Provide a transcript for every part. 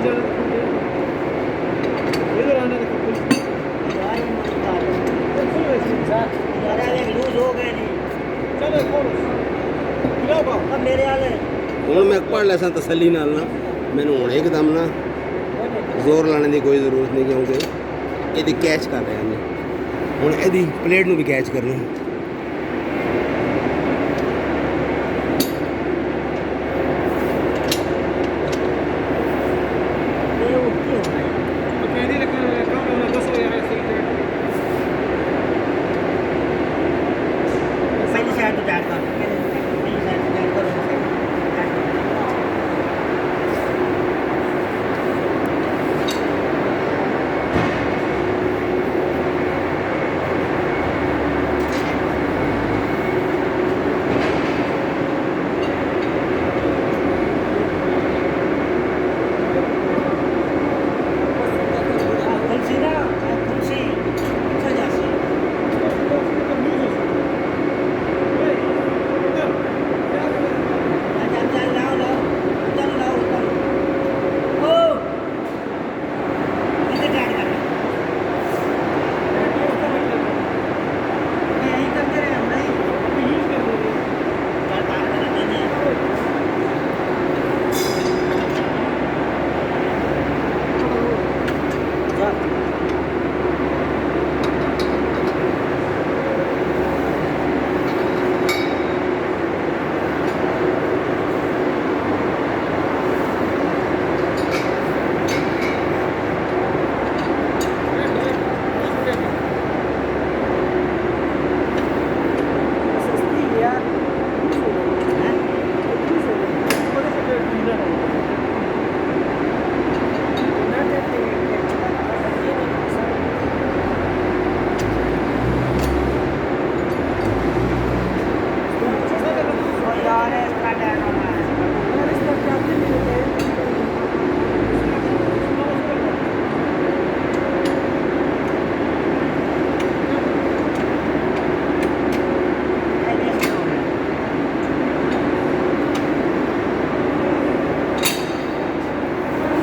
इधर आने देखो लूज हो गए नहीं चलो खोलो गिराओ बाहर अब मेरे वाले ਹੁਣ ਮੈਂ ਪੜ੍ਹ ਲਿਆ ਸਾਂ ਤਸੱਲੀ ਨਾਲ ਨਾ ਮੈਨੂੰ ਹੁਣ ਇੱਕਦਮ ਨਾ ਜ਼ੋਰ ਲਾਉਣ ਦੀ ਕੋਈ ਜ਼ਰੂਰਤ ਨਹੀਂ ਕਿਉਂਕਿ ਇਹਦੀ ਕੈਚ ਕਰ ਰਿਹਾ ਮੈਂ ਹੁਣ ਇਹਦੀ ਪਲੇਟ ਨੂੰ ਵੀ ਕੈਚ ਕਰਨਾ कहने लगा कम होना 10 यार ऐसे पहली साइड तो टाइट कर पहली साइड तो टाइट करो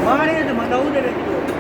मारे तो मंगाऊ दे रहे